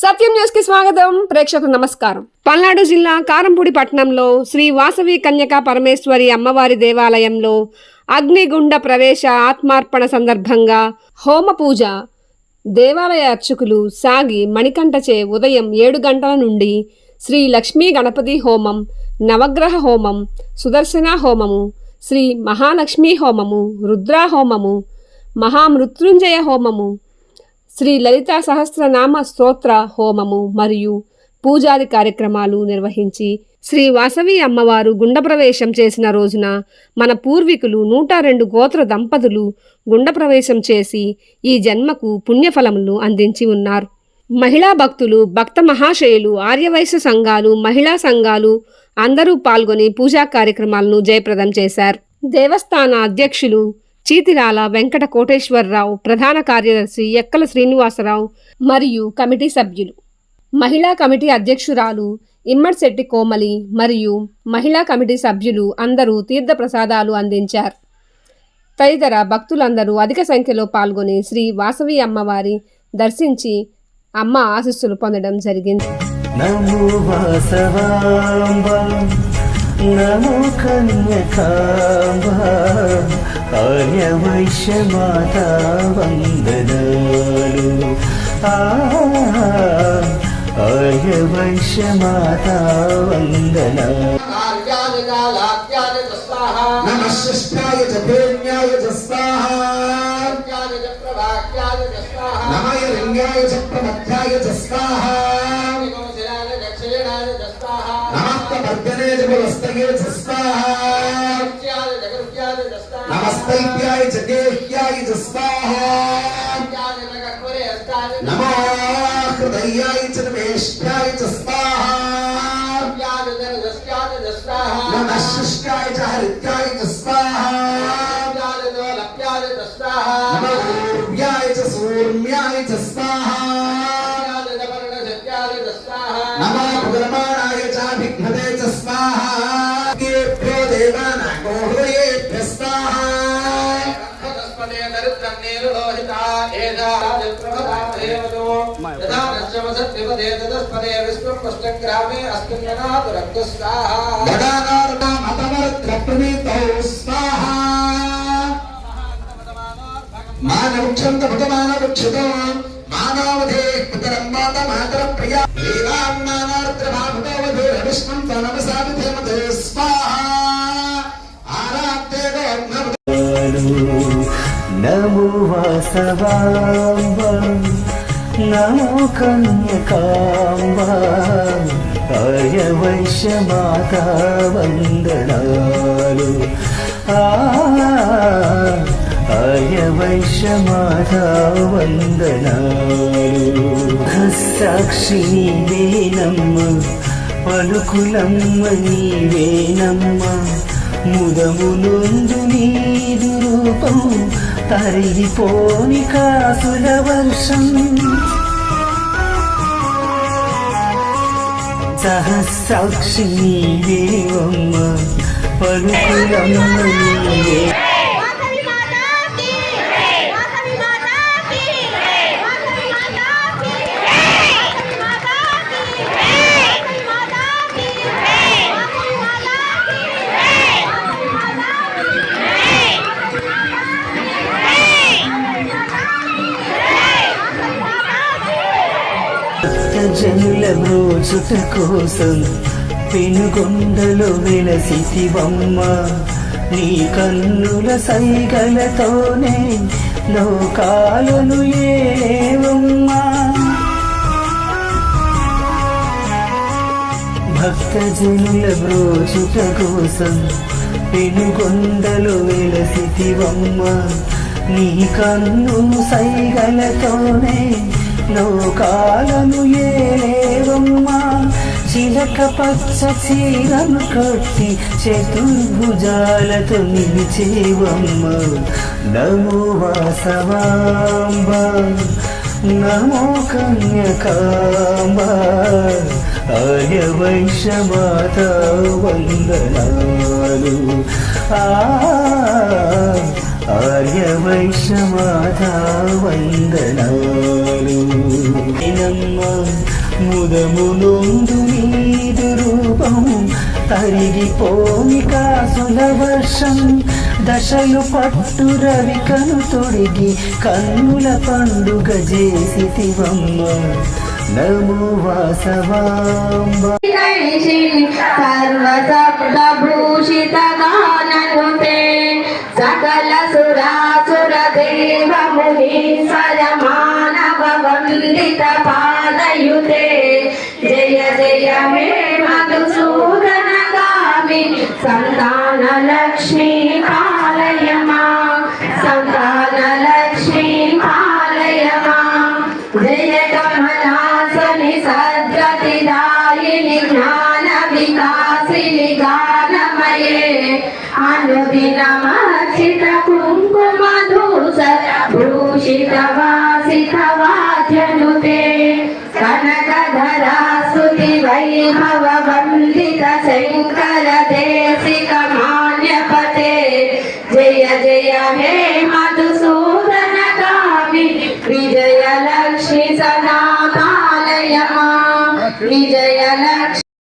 సత్యం news కి స్వాగతం. ప్రేక్షకులకు నమస్కారం. పల్నాడు జిల్లా కారంపూడి పట్టణంలో శ్రీ వాసవి కన్యకా పరమేశ్వరి అమ్మవారి దేవాలయంలో అగ్నిగుండ ప్రవేశ ఆత్మార్పణ సందర్భంగా హోమ పూజ దేవాలయ అర్చకులు సాగి మణికంఠచే ఉదయం 7 గంటల నుండి శ్రీ లక్ష్మీ గణపతి హోమం, నవగ్రహ హోమం, సుదర్శన హోమము, శ్రీ మహాలక్ష్మీ హోమము, రుద్రా హోమము, మహామృత్యుంజయ హోమము, శ్రీ లలితా సహస్రనామ స్తోత్ర హోమము మరియు పూజాది కార్యక్రమాలు నిర్వహించి శ్రీ వాసవి అమ్మవారు గుండప్రవేశం చేసిన రోజున మన పూర్వీకులు 102 గోత్ర దంపతులు గుండప్రవేశం చేసి ఈ జన్మకు పుణ్యఫలములు అందించి ఉన్నారు. మహిళా భక్తులు, భక్త మహాశయులు, ఆర్యవైశ్య సంఘాలు, మహిళా సంఘాలు అందరూ పాల్గొని పూజా కార్యక్రమాలను జయప్రదం చేశారు. దేవస్థాన అధ్యక్షులు చీతిరాల వెంకట కోటేశ్వరరావు, ప్రధాన కార్యదర్శి ఎక్కల శ్రీనివాసరావు మరియు కమిటీ సభ్యులు, మహిళా కమిటీ అధ్యక్షురాలు ఇమ్మడిశెట్టి కోమలి మరియు మహిళా కమిటీ సభ్యులు అందరూ తీర్థ ప్రసాదాలు అందించారు. తదితర భక్తులందరూ అధిక సంఖ్యలో పాల్గొని శ్రీ వాసవి అమ్మవారి దర్శించి అమ్మ ఆశీస్సులు పొందడం జరిగింది. నమో వాసవాంబ, నమో కన్యకాంబ, ఆర్య వైశ్య మాతా వందనాలు, ఆర్య వైశ్య మాతా వందనాలు. నమః శిష్టాయ చ భేన్యాయ చ స్వాహా, నమః లింగాయ చ ప్రమథ్యాయ చ స్వాహా, నమః వర్ధనే చ పులస్తయే చ స్వాహా, నమస్తైప్యాయ చ దేహ్యాయ చ స్వాహా, నమో హృదయాయ చ నమేష్ఠ్యాయ చ స్వాహా, నమః శిష్టాయ చ హరిత్యాయ చ స్వాహా, నమో ఊర్వ్యాయ చ సూర్మ్యాయ చ స్వాహా, నమో పుగరమాణాయ చ విఘ్నతే చ స్వాహా, ఏభ్యో దేవానాగో హృదయేభ్యః స్వాహా. మానవృక్షం భగవానవృక్షతో మానవధే పితరం మాత మాతరం ప్రియా లీలాన్నానార్ద్రభాభుతోవధే విష్ణుం తనమసావిధేమతే స్వాహా. ఆరాధ్యే నమో వాసవాంబ, నమో కన్యకాంబ, ఆర్య వైశ్య మాతా వందనాలు, ఆర్య వైశ్య మాతా వందనాలు. సాక్షి నీవేనమ్మ, పలుకులమ్మ నీవేనమ్మ, ముదమునుందు నీదు రూపం తరిగిపోని కాసుల వర్షం, సహస్రాక్షి నీవేవమ్మ, పలుకులమ్మ నీవే. జనుల బ్రోచుట కోసం పెనుగొండలో వెలసితివమ్మ, నీ కన్నుల సైగలతోనే లోకాలను ఏవమ్మా. భక్త జనుల బ్రోచుట కోసం పెనుగొండలో వెలసితివమ్మ, నీ కన్ను సైగలతోనే లోకాలను ఏలేవమ్మా. చిలక పచ్చ చీరను కట్టి చతుర్భుజాలతో నిలిచేవమ్మ. నమో వాసవాంబ, నమో కన్యకాంబ, ఆర్య వైశ్య మాతా వందనాలు, ఆర్యవైశ్యమాతా వందనాలు ముదమునొందు నీదు రూపం తరిగిపోని కాసుల వర్షం దశలు పట్టు రవి కను తొడిగి కన్నుల పండుగ చేసితివమ్మ నమో వాసవాంబ సర్వశబ్దభూషిత గాననుతే సకల సురాసుర దేవ మునీశ్వర మానవ వందిత పాదయుతే జయ జయ హే మధుసూదన గామి సంతాన లక్ష్మీ పాలయ మాం సంతాన లక్ష్మీ పాలయ మాం జయ కమలాసని సద్గతిదాయిని జ్ఞాన వికాసిని గానమయే అనుదినమర్చిత కుంకుమ ధూసర భూషిత వాసిత వాద్యనుతే కనకధరా స్తుతి వైభవ వందిత శంకర దేశిక మాన్యపతే జయ జయ హే మధు